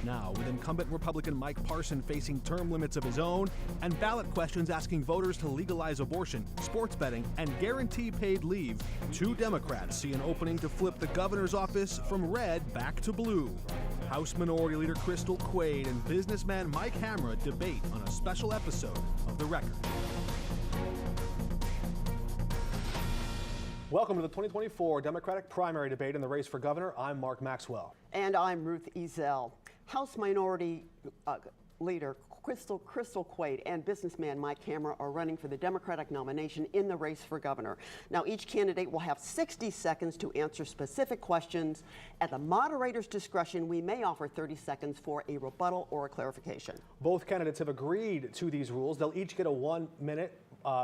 Now, with incumbent Republican Mike Parson facing term limits of his own and ballot questions asking voters to legalize abortion, sports betting, and guarantee paid leave, two Democrats see an opening to flip the governor's office from red back to blue. House Minority Leader Crystal Quaid and businessman Mike Hamra debate on a special episode of The Record. Welcome to the 2024 Democratic primary debate in the race for governor. I'm Mark Maxwell. And I'm Ruth Ezell. House Minority Leader Crystal Quaid and businessman Mike Hamra are running for the Democratic nomination in the race for governor. Now, each candidate will have 60 seconds to answer specific questions. At the moderator's discretion, we may offer 30 seconds for a rebuttal or a clarification. Both candidates have agreed to these rules. They'll each get a 1-minute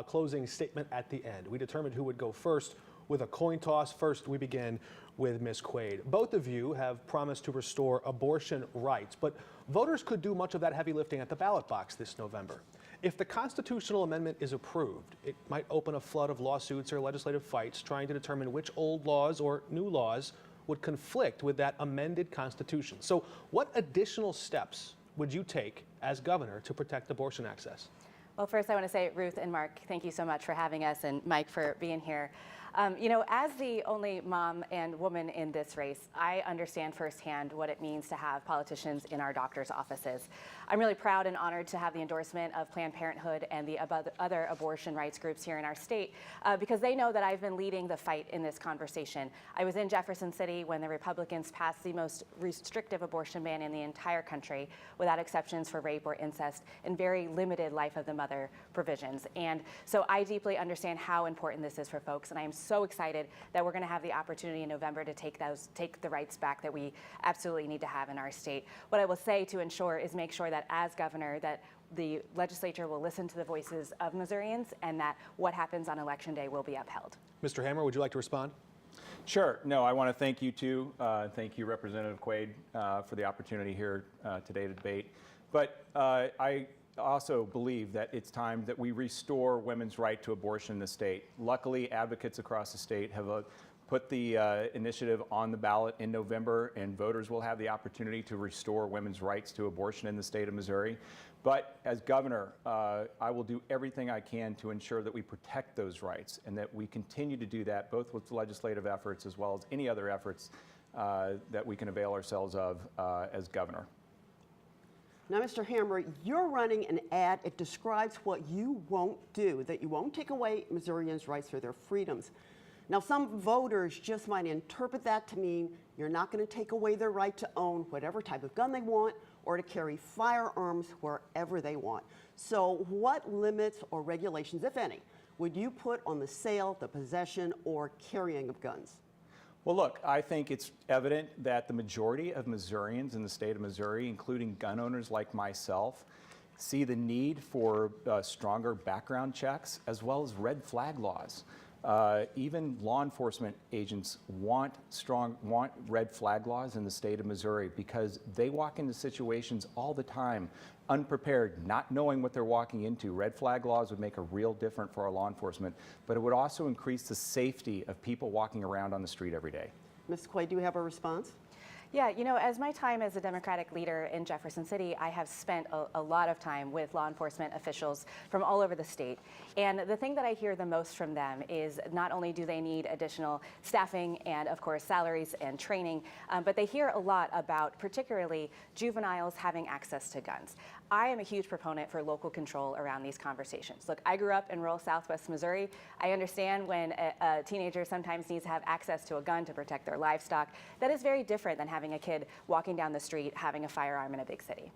closing statement at the end. We determined who would go first with a coin toss. First, we begin with Ms. Quaid. Both of you have promised to restore abortion rights, but voters could do much of that heavy lifting at the ballot box this November. If the constitutional amendment is approved, it might open a flood of lawsuits or legislative fights trying to determine which old laws or new laws would conflict with that amended Constitution. So what additional steps would you take as governor to protect abortion access? Well, first I want to say, Ruth and Mark, thank you so much for having us, and Mike for being here. As the only mom and woman in this race, I understand firsthand what it means to have politicians in our doctors' offices. I'm really proud and honored to have the endorsement of Planned Parenthood and the other abortion rights groups here in our state because they know that I've been leading the fight in this conversation. I was in Jefferson City when the Republicans passed the most restrictive abortion ban in the entire country, without exceptions for rape or incest, and very limited life of the mother provisions. And so I deeply understand how important this is for folks, and I am so excited that we're going to have the opportunity in November to take the rights back that we absolutely need to have in our state. What I will say to ensure is make sure that as governor that the legislature will listen to the voices of Missourians and that what happens on Election Day will be upheld. Mr. Hamra, would you like to respond? Sure. No, I want to thank you too. Thank you, Representative Quaid, for the opportunity here today to debate. But I also believe that it's time that we restore women's right to abortion in the state. Luckily, advocates across the state have put the initiative on the ballot in November, and voters will have the opportunity to restore women's rights to abortion in the state of Missouri. But as governor, I will do everything I can to ensure that we protect those rights and that we continue to do that both with legislative efforts as well as any other efforts that we can avail ourselves of as governor. Now, Mr. Hamra, you're running an ad. It describes what you won't do, that you won't take away Missourians' rights for their freedoms. Now, some voters just might interpret that to mean you're not going to take away their right to own whatever type of gun they want or to carry firearms wherever they want. So what limits or regulations, if any, would you put on the sale, the possession, or carrying of guns? Well, look, I think it's evident that the majority of Missourians in the state of Missouri, including gun owners like myself, see the need for stronger background checks as well as red flag laws. Even law enforcement agents want red flag laws in the state of Missouri because they walk into situations all the time unprepared, not knowing what they're walking into. Red flag laws would make a real difference for our law enforcement, but it would also increase the safety of people walking around on the street every day. Ms. Quaid, do you have a response? Yeah, as my time as a Democratic leader in Jefferson City, I have spent a lot of time with law enforcement officials from all over the state. And the thing that I hear the most from them is not only do they need additional staffing and, of course, salaries and training, but they hear a lot about particularly juveniles having access to guns. I am a huge proponent for local control around these conversations. Look, I grew up in rural Southwest Missouri. I understand when a teenager sometimes needs to have access to a gun to protect their livestock. That is very different than having a kid walking down the street having a firearm in a big city.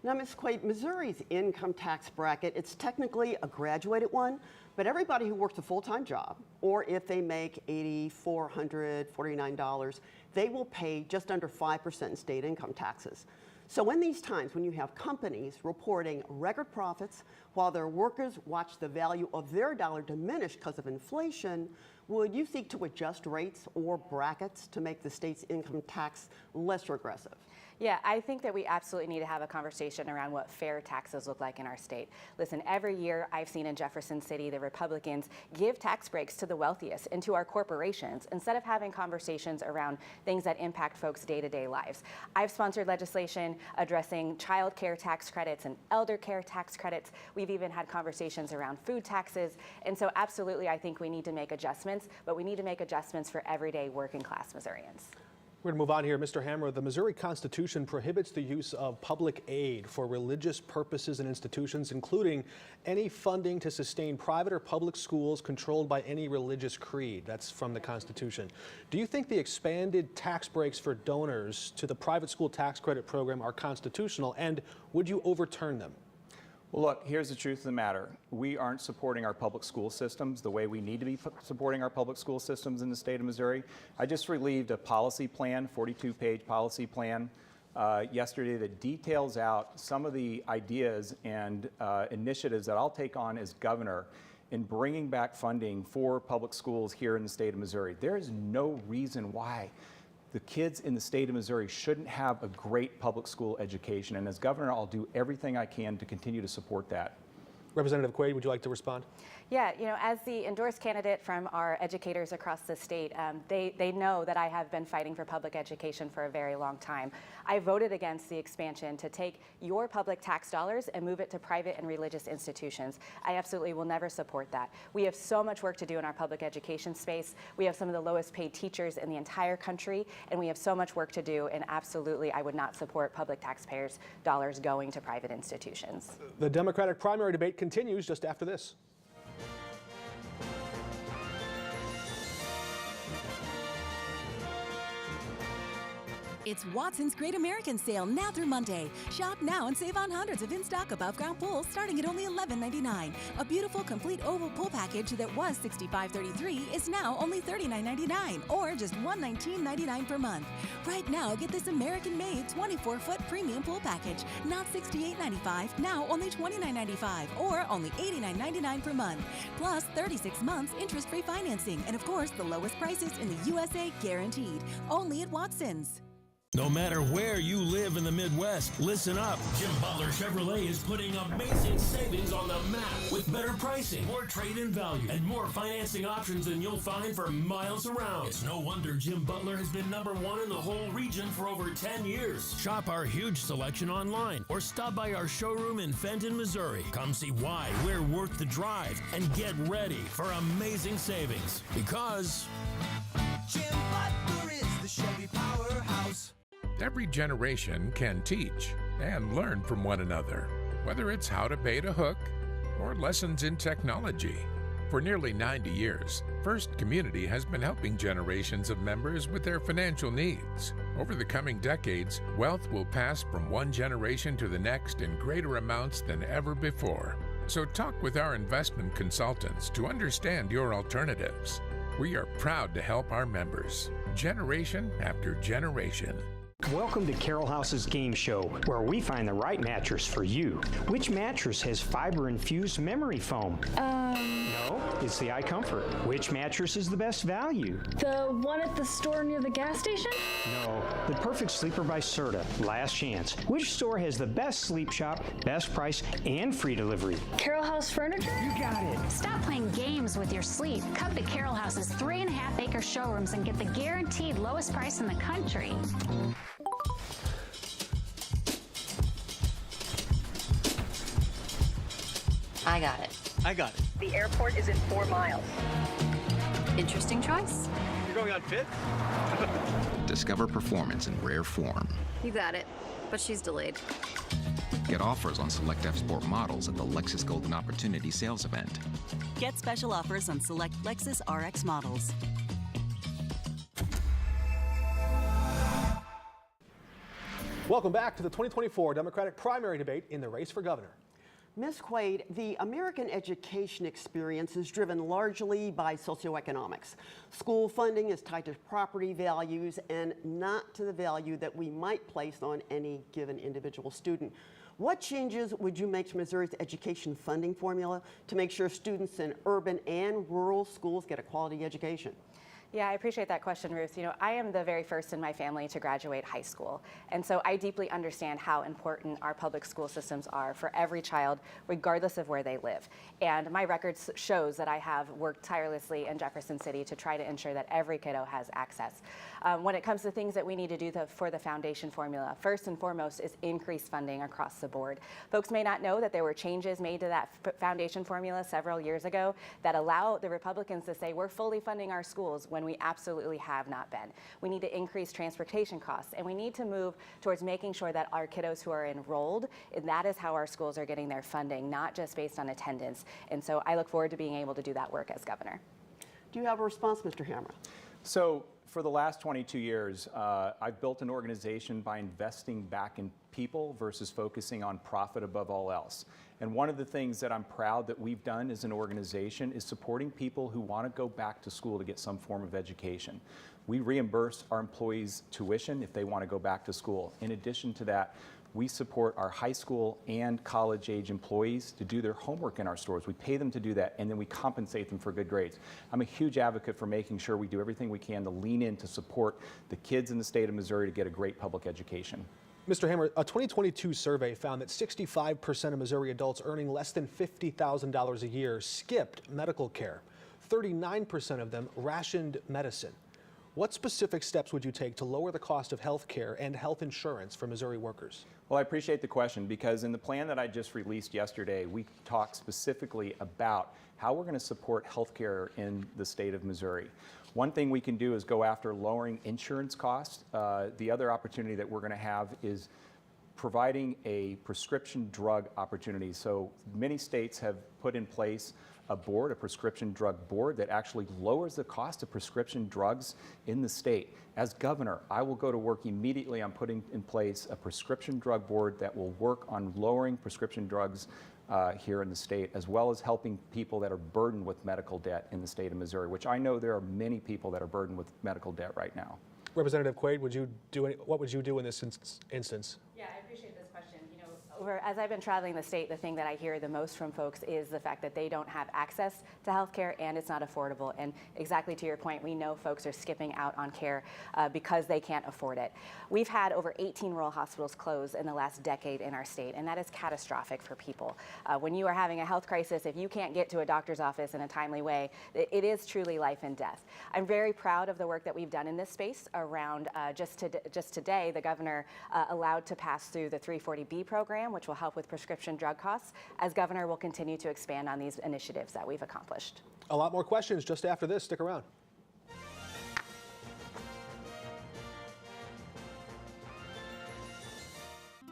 Now, Ms. Quaid, Missouri's income tax bracket, it's technically a graduated one, but everybody who works a full-time job, or if they make $8,449, they will pay just under 5% in state income taxes. So in these times when you have companies reporting record profits while their workers watch the value of their dollar diminish because of inflation, would you seek to adjust rates or brackets to make the state's income tax less regressive? Yeah, I think that we absolutely need to have a conversation around what fair taxes look like in our state. Listen, every year I've seen in Jefferson City, the Republicans give tax breaks to the wealthiest and to our corporations instead of having conversations around things that impact folks' day-to-day lives. I've sponsored legislation addressing child care tax credits and elder care tax credits. We've even had conversations around food taxes. And so absolutely, I think we need to make adjustments, but we need to make adjustments for everyday working class Missourians. We're going to move on here. Mr. Hammer, the Missouri Constitution prohibits the use of public aid for religious purposes and institutions, including any funding to sustain private or public schools controlled by any religious creed. That's from the Constitution. Do you think the expanded tax breaks for donors to the private school tax credit program are constitutional, and would you overturn them? Well, look, here's the truth of the matter. We aren't supporting our public school systems the way we need to be supporting our public school systems in the state of Missouri. I just relieved a policy plan, 42-page policy plan, yesterday that details out some of the ideas and initiatives that I'll take on as governor in bringing back funding for public schools here in the state of Missouri. There is no reason why the kids in the state of Missouri shouldn't have a great public school education. And as governor, I'll do everything I can to continue to support that. Representative Quaid, would you like to respond? Yeah, you know, as the endorsed candidate from our educators across the state, they know that I have been fighting for public education for a very long time. I voted against the expansion to take your public tax dollars and move it to private and religious institutions. I absolutely will never support that. We have so much work to do in our public education space. We have some of the lowest paid teachers in the entire country, and we have so much work to do, and absolutely I would not support public taxpayers' dollars going to private institutions. The Democratic primary debate continues just after this. It's Watson's Great American Sale now through Monday. Shop now and save on hundreds of in-stock above-ground pools starting at only $11.99. A beautiful complete oval pool package that was $65.33 is now only $39.99 or just $119.99 per month. Right now, get this American-made 24-foot premium pool package, not $68.95, now only $29.95 or only $89.99 per month. Plus 36 months interest-free financing and, of course, the lowest prices in the USA guaranteed. Only at Watson's. No matter where you live in the Midwest, listen up. Jim Butler Chevrolet is putting amazing savings on the map with better pricing, more trade-in value, and more financing options than you'll find for miles around. It's no wonder Jim Butler has been #1 in the whole region for over 10 years. Shop our huge selection online or stop by our showroom in Fenton, Missouri. Come see why we're worth the drive and get ready for amazing savings. Because Jim Butler is the Chevy powerhouse. Every generation can teach and learn from one another, whether it's how to bait a hook or lessons in technology. For nearly 90 years, First Community has been helping generations of members with their financial needs. Over the coming decades, wealth will pass from one generation to the next in greater amounts than ever before. So talk with our investment consultants to understand your alternatives. We are proud to help our members, generation after generation. Welcome to Carroll House's Game Show, where we find the right mattress for you. Which mattress has fiber-infused memory foam? No, it's the iComfort. Which mattress is the best value? The one at the store near the gas station? No, the Perfect Sleeper by Serta. Last chance. Which store has the best sleep shop, best price, and free delivery? Carroll House Furniture? You got it. Stop playing games with your sleep. Come to Carroll House's 3.5-acre showrooms and get the guaranteed lowest price in the country. I got it. I got it. The airport is in 4 miles. Interesting choice. You're going on 5th? Discover performance in rare form. You got it, but she's delayed. Get offers on select F-Sport models at the Lexus Golden Opportunity sales event. Get special offers on select Lexus RX models. Welcome back to the 2024 Democratic primary debate in the race for governor. Ms. Quaid, the American education experience is driven largely by socioeconomics. School funding is tied to property values and not to the value that we might place on any given individual student. What changes would you make to Missouri's education funding formula to make sure students in urban and rural schools get a quality education? Yeah, I appreciate that question, Ruth. You know, I am the very first in my family to graduate high school. And so I deeply understand how important our public school systems are for every child, regardless of where they live. And my record shows that I have worked tirelessly in Jefferson City to try to ensure that every kiddo has access. When it comes to things that we need to do for the foundation formula, first and foremost is increased funding across the board. Folks may not know that there were changes made to that foundation formula several years ago that allow the Republicans to say we're fully funding our schools when we absolutely have not been. We need to increase transportation costs, and we need to move towards making sure that our kiddos who are enrolled, and that is how our schools are getting their funding, not just based on attendance. And so I look forward to being able to do that work as governor. Do you have a response, Mr. Hammer? So for the last 22 years, I've built an organization by investing back in people versus focusing on profit above all else. And one of the things that I'm proud that we've done as an organization is supporting people who want to go back to school to get some form of education. We reimburse our employees tuition if they want to go back to school. In addition to that, we support our high school and college age employees to do their homework in our stores. We pay them to do that, and then we compensate them for good grades. I'm a huge advocate for making sure we do everything we can to lean in to support the kids in the state of Missouri to get a great public education. Mr. Hammer, a 2022 survey found that 65% of Missouri adults earning less than $50,000 a year skipped medical care. 39% of them rationed medicine. What specific steps would you take to lower the cost of health care and health insurance for Missouri workers? Well, I appreciate the question because in the plan that I just released yesterday, we talked specifically about how we're going to support health care in the state of Missouri. One thing we can do is go after lowering insurance costs. The other opportunity that we're going to have is providing a prescription drug opportunity. So many states have put in place a board, a prescription drug board that actually lowers the cost of prescription drugs in the state. As governor, I will go to work immediately on putting in place a prescription drug board that will work on lowering prescription drugs here in the state, as well as helping people that are burdened with medical debt in the state of Missouri, which I know there are many people that are burdened with medical debt right now. Representative Quaid, what would you do in this instance? Yeah, I appreciate this question. You know, as I've been traveling the state, the thing that I hear the most from folks is the fact that they don't have access to health care and it's not affordable. And exactly to your point, we know folks are skipping out on care because they can't afford it. We've had over 18 rural hospitals close in the last decade in our state, and that is catastrophic for people. When you are having a health crisis, if you can't get to a doctor's office in a timely way, it is truly life and death. I'm very proud of the work that we've done in this space around just today, the governor allowed to pass through the 340B program, which will help with prescription drug costs. As governor, we'll continue to expand on these initiatives that we've accomplished. A lot more questions just after this. Stick around.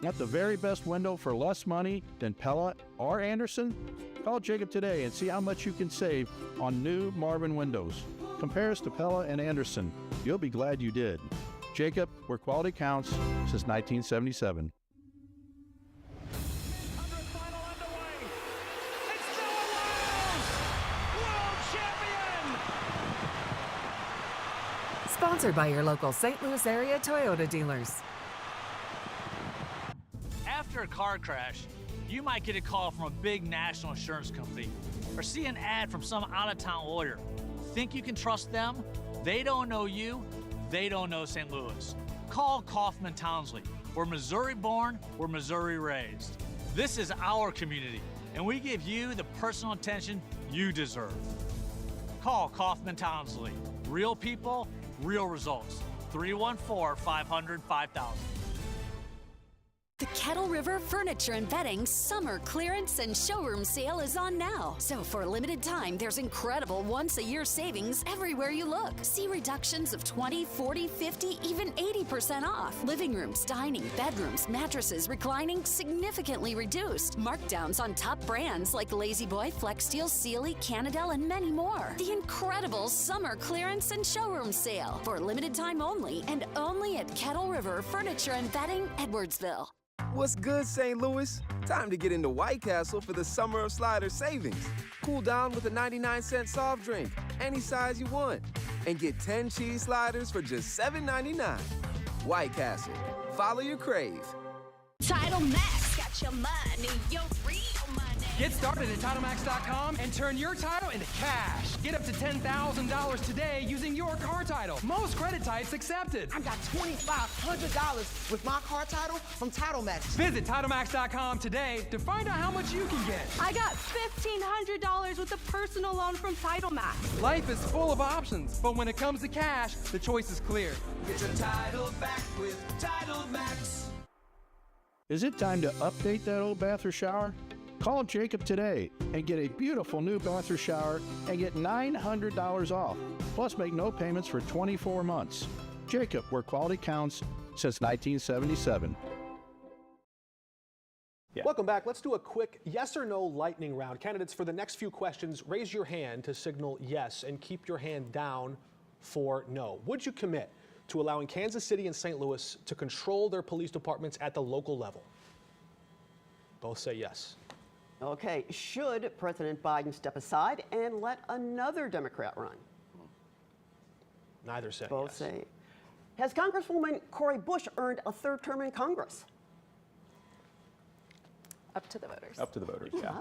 Got the very best window for less money than Pella or Anderson? Call Jacob today and see how much you can save on new Marvin windows. Compare us to Pella and Anderson. You'll be glad you did. Jacob, where quality counts since 1977. Sponsored by your local St. Louis area Toyota dealers. After a car crash, you might get a call from a big national insurance company or see an ad from some out-of-town lawyer. Think you can trust them? They don't know you. They don't know St. Louis. Call Kaufman Townsley. We're Missouri born, we're Missouri raised. This is our community, and we give you the personal attention you deserve. Call Kaufman Townsley. Real people, real results. 314-500-5000. The Kettle River Furniture and Bedding Summer Clearance and Showroom Sale is on now. So for a limited time, there's incredible once-a-year savings everywhere you look. See reductions of 20, 40, 50, even 80% off. Living rooms, dining, bedrooms, mattresses, reclining, significantly reduced. Markdowns on top brands like Lazy Boy, Flex Steel, Sealy, Canadel, and many more. The incredible Summer Clearance and Showroom Sale. For a limited time only, and only at Kettle River Furniture and Bedding, Edwardsville. What's good, St. Louis? Time to get into White Castle for the Summer of Sliders savings. Cool down with a 99-cent soft drink, any size you want. And get 10 cheese sliders for just $7.99. White Castle. Follow your crave. Title Max got your money, your real money. Get started at TitleMax.com and turn your title into cash. Get up to $10,000 today using your car title. Most credit types accepted. I got $2,500 with my car title from TitleMax. Visit TitleMax.com today to find out how much you can get. I got $1,500 with a personal loan from TitleMax. Life is full of options, but when it comes to cash, the choice is clear. Get your title back with TitleMax. Is it time to update that old bath or shower? Call Jacob today and get a beautiful new bath or shower and get $900 off. Plus, make no payments for 24 months. Jacob, where quality counts since 1977. Welcome back. Let's do a quick yes or no lightning round. Candidates, for the next few questions, raise your hand to signal yes and keep your hand down for no. Would you commit to allowing Kansas City and St. Louis to control their police departments at the local level? Both say yes. Okay, should President Biden step aside and let another Democrat run? Neither say Both yes. say. Has Congresswoman Cori Bush earned a third term in Congress? Up to the voters. Up to the voters, yeah.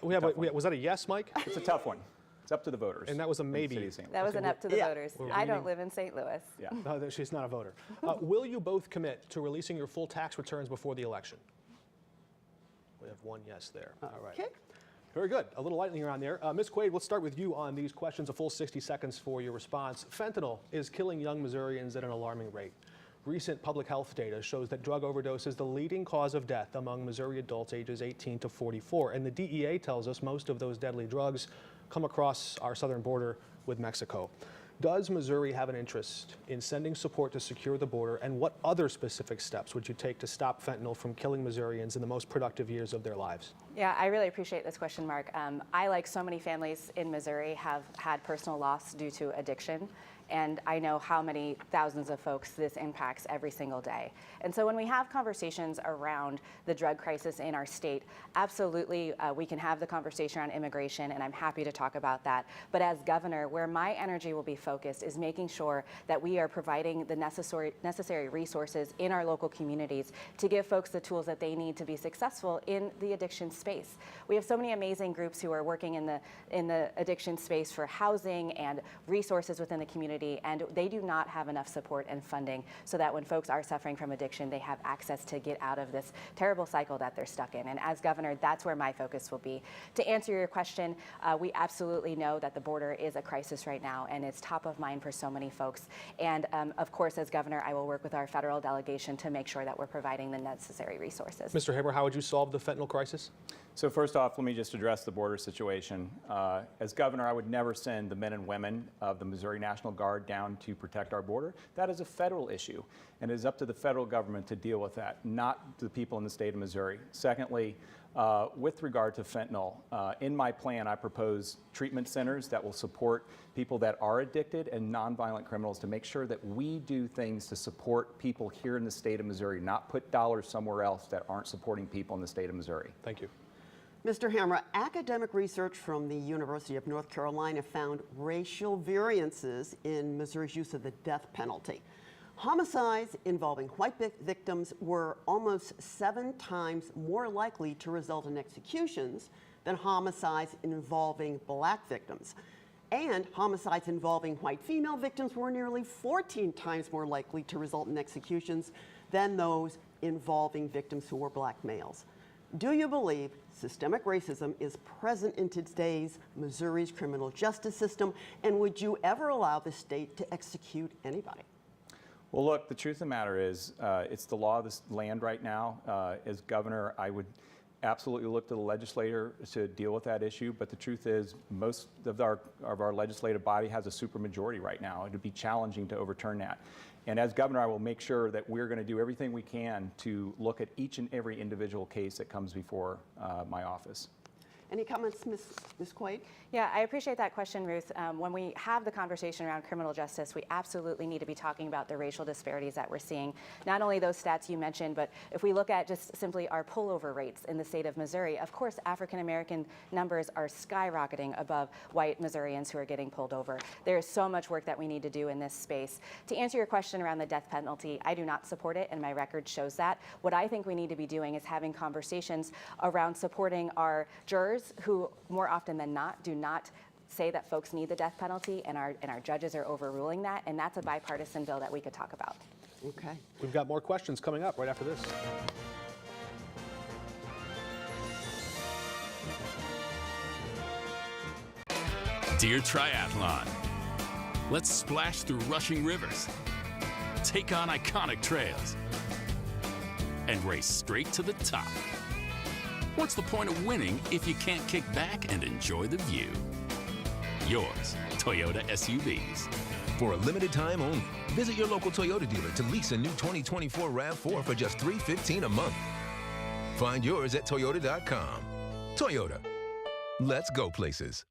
Was that a yes, Mike? It's a tough one. It's up to the voters. And that was a maybe. That was an up to the voters. I don't live in St. Louis. Yeah. No, she's not a voter. Will you both commit to releasing your full tax returns before the election? We have one yes there. All right. Okay. Very good. A little lightning around there. Ms. Quaid, let's start with you on these questions. A full 60 seconds for your response. Fentanyl is killing young Missourians at an alarming rate. Recent public health data shows that drug overdose is the leading cause of death among Missouri adults ages 18 to 44. And the DEA tells us most of those deadly drugs come across our southern border with Mexico. Does Missouri have an interest in sending support to secure the border, and what other specific steps would you take to stop fentanyl from killing Missourians in the most productive years of their lives? Yeah, I really appreciate this question, Mark. I, like so many families in Missouri, have had personal loss due to addiction. And I know how many thousands of folks this impacts every single day. And so when we have conversations around the drug crisis in our state, absolutely we can have the conversation around immigration, and I'm happy to talk about that. But as governor, where my energy will be focused is making sure that we are providing the necessary resources in our local communities to give folks the tools that they need to be successful in the addiction space. We have so many amazing groups who are working in the addiction space for housing and resources within the community, and they do not have enough support and funding so that when folks are suffering from addiction, they have access to get out of this terrible cycle that they're stuck in. And as governor, that's where my focus will be. To answer your question, we absolutely know that the border is a crisis right now, and it's top of mind for so many folks. And of course, as governor, I will work with our federal delegation to make sure that we're providing the necessary resources. Mr. Haber, how would you solve the fentanyl crisis? So first off, let me just address the border situation. As governor, I would never send the men and women of the Missouri National Guard down to protect our border. That is a federal issue, and it is up to the federal government to deal with that, not the people in the state of Missouri. Secondly, with regard to fentanyl, in my plan, I propose treatment centers that will support people that are addicted and nonviolent criminals to make sure that we do things to support people here in the state of Missouri, not put dollars somewhere else that aren't supporting people in the state of Missouri. Thank you. Mr. Hammer, academic research from the University of North Carolina found racial variances in Missouri's use of the death penalty. Homicides involving white victims were almost 7 times more likely to result in executions than homicides involving black victims. And homicides involving white female victims were nearly 14 times more likely to result in executions than those involving victims who were black males. Do you believe systemic racism is present in today's Missouri's criminal justice system, and would you ever allow the state to execute anybody? Well, look, the truth of the matter is it's the law of this land right now. As governor, I would absolutely look to the legislator to deal with that issue, but the truth is most of our legislative body has a supermajority right now. It would be challenging to overturn that. And as governor, I will make sure that we're going to do everything we can to look at each and every individual case that comes before my office. Any comments, Ms. Quaid? Yeah, I appreciate that question, Ruth. When we have the conversation around criminal justice, we absolutely need to be talking about the racial disparities that we're seeing. Not only those stats you mentioned, but if we look at just simply our pullover rates in the state of Missouri, of course, African-American numbers are skyrocketing above white Missourians who are getting pulled over. There is so much work that we need to do in this space. To answer your question around the death penalty, I do not support it, and my record shows that. What I think we need to be doing is having conversations around supporting our jurors voters who, more often than not, do not say that folks need the death penalty, and our judges are overruling that, and that's a bipartisan bill that we could talk about. Okay. We've got more questions coming up right after this. Dear Triathlon, let's splash through rushing rivers, take on iconic trails, and race straight to the top. What's the point of winning if you can't kick back and enjoy the view? Yours, Toyota SUVs. For a limited time only, visit your local Toyota dealer to lease a new 2024 RAV4 for just $315 a month. Find yours at Toyota.com. Toyota. Let's go places.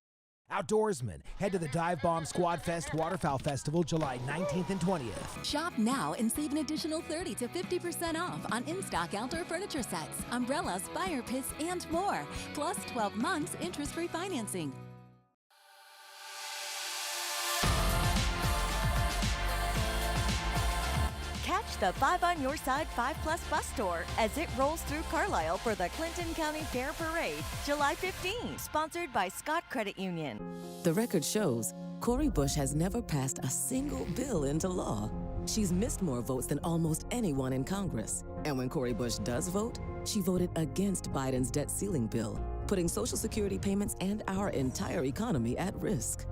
Outdoorsmen, head to the Dive Bomb Squad Fest Waterfowl Festival July 19th and 20th. Shop now and save an additional 30 to 50% off on in-stock outdoor furniture sets, umbrellas, fire pits, and more. Plus 12 months interest-free financing. Catch the 5 on Your Side 5+ bus tour as it rolls through Carlisle for the Clinton County Fair Parade, July 15, sponsored by Scott Credit Union. The record shows Cori Bush has never passed a single bill into law. She's missed more votes than almost anyone in Congress. And when Cori Bush does vote, she voted against Biden's debt ceiling bill, putting Social Security payments and our entire economy at risk.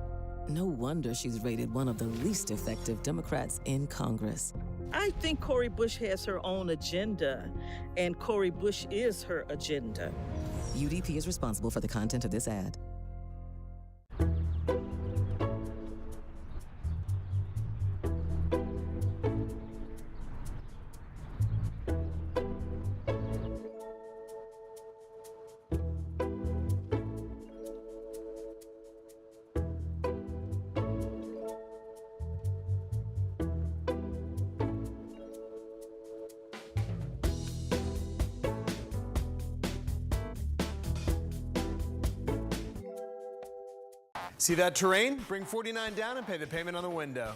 No wonder she's rated one of the least effective Democrats in Congress. I think Cori Bush has her own agenda, and Cori Bush is her agenda. UDP is responsible for the content of this ad. See that terrain? Bring 49 down and pay the payment on the window.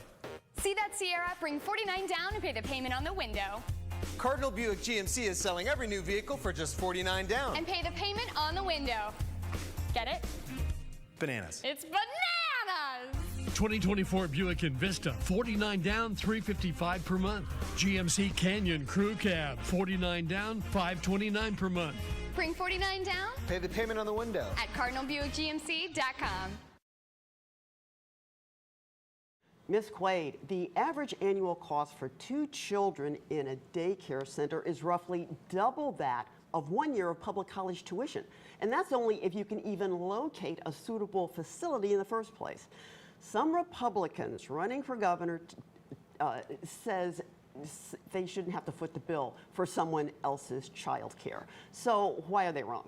See that Sierra? Bring 49 down and pay the payment on the window. Cardinal Buick GMC is selling every new vehicle for just 49 down. And pay the payment on the window. Get it? Bananas. It's bananas! 2024 Buick Envista, 49 down, $355 per month. GMC Canyon Crew Cab, 49 down, $529 per month. Bring 49 down. Pay the payment on the window. At CardinalBuickGMC.com. Ms. Quaid, the average annual cost for 2 children in a daycare center is roughly double that of 1 year of public college tuition. And that's only if you can even locate a suitable facility in the first place. Some Republicans running for governor says they shouldn't have to foot the bill for someone else's child care. So why are they wrong?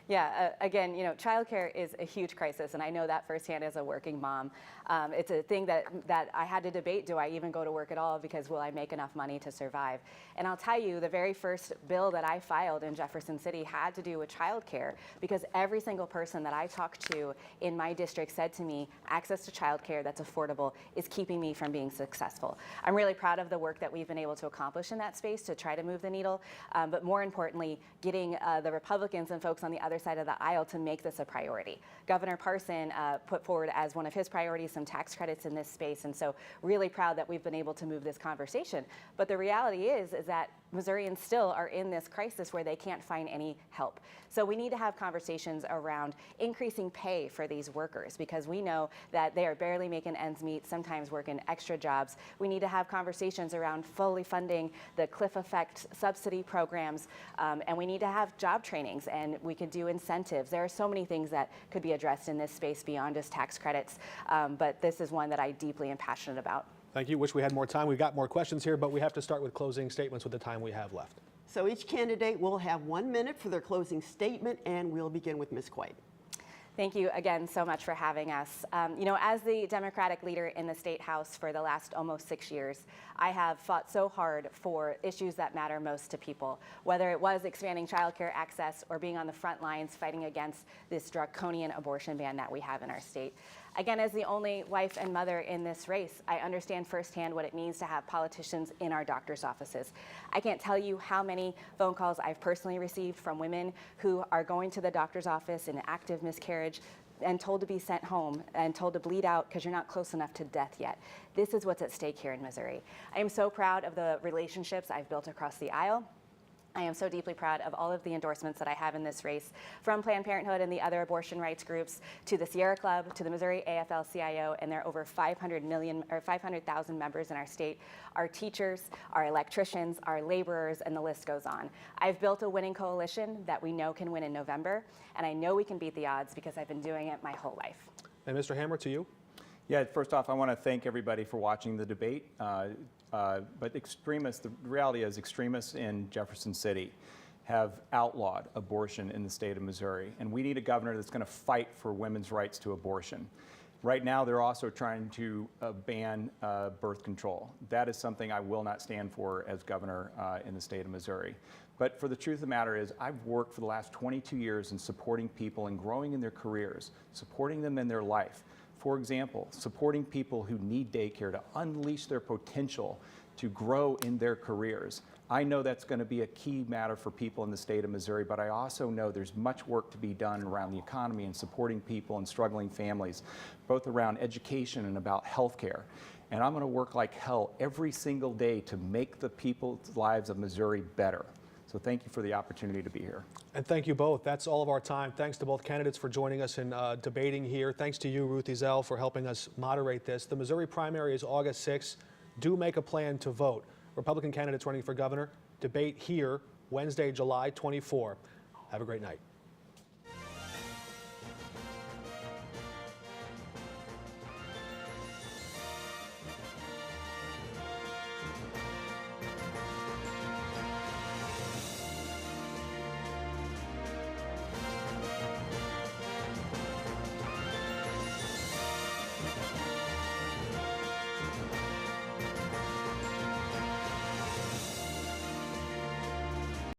Yeah, again, childcare is a huge crisis, and I know that firsthand as a working mom. It's a thing that I had to debate, do I even go to work at all, because will I make enough money to survive? And I'll tell you, the very first bill that I filed in Jefferson City had to do with childcare, because every single person that I talked to in my district said to me, access to childcare that's affordable is keeping me from being successful. I'm really proud of the work that we've been able to accomplish in that space to try to move the needle, but more importantly, getting the Republicans and folks on the other side of the aisle to make this a priority. Governor Parson put forward as one of his priorities some tax credits in this space, and so really proud that we've been able to move this conversation. But the reality is that Missourians still are in this crisis where they can't find any help. So we need to have conversations around increasing pay for these workers, because we know that they are barely making ends meet, sometimes working extra jobs. We need to have conversations around fully funding the cliff effect subsidy programs, and we need to have job trainings, and we could do incentives. There are so many things that could be addressed in this space beyond just tax credits, but this is one that I deeply am passionate about. Thank you. Wish we had more time. We've got more questions here, but we have to start with closing statements with the time we have left. So each candidate will have 1 minute for their closing statement, and we'll begin with Ms. Quaid. Thank you again so much for having us. As the Democratic leader in the State House for the last almost 6 years, I have fought so hard for issues that matter most to people, whether it was expanding childcare access or being on the front lines fighting against this draconian abortion ban that we have in our state. Again, as the only wife and mother in this race, I understand firsthand what it means to have politicians in our doctor's offices. I can't tell you how many phone calls I've personally received from women who are going to the doctor's office in active miscarriage and told to be sent home and told to bleed out because you're not close enough to death yet. This is what's at stake here in Missouri. I am so proud of the relationships I've built across the aisle. I am so deeply proud of all of the endorsements that I have in this race, from Planned Parenthood and the other abortion rights groups, to the Sierra Club, to the Missouri AFL-CIO, and their over 500,000 members in our state, our teachers, our electricians, our laborers, and the list goes on. I've built a winning coalition that we know can win in November, and I know we can beat the odds because I've been doing it my whole life. And Mr. Hammer, to you. Yeah, first off, I want to thank everybody for watching the debate. But extremists, the reality is extremists in Jefferson City have outlawed abortion in the state of Missouri. And we need a governor that's going to fight for women's rights to abortion. Right now, they're also trying to ban birth control. That is something I will not stand for as governor in the state of Missouri. But for the truth of the matter is, I've worked for the last 22 years in supporting people and growing in their careers, supporting them in their life. For example, supporting people who need daycare to unleash their potential to grow in their careers. I know that's going to be a key matter for people in the state of Missouri, but I also know there's much work to be done around the economy and supporting people and struggling families, both around education and about health care. And I'm going to work like hell every single day to make the people's lives of Missouri better. So thank you for the opportunity to be here. And thank you both. That's all of our time. Thanks to both candidates for joining us in debating here. Thanks to you, Ruth Ezell, for helping us moderate this. The Missouri primary is August 6th. Do make a plan to vote. Republican candidates running for governor, debate here Wednesday, July 24. Have a great night.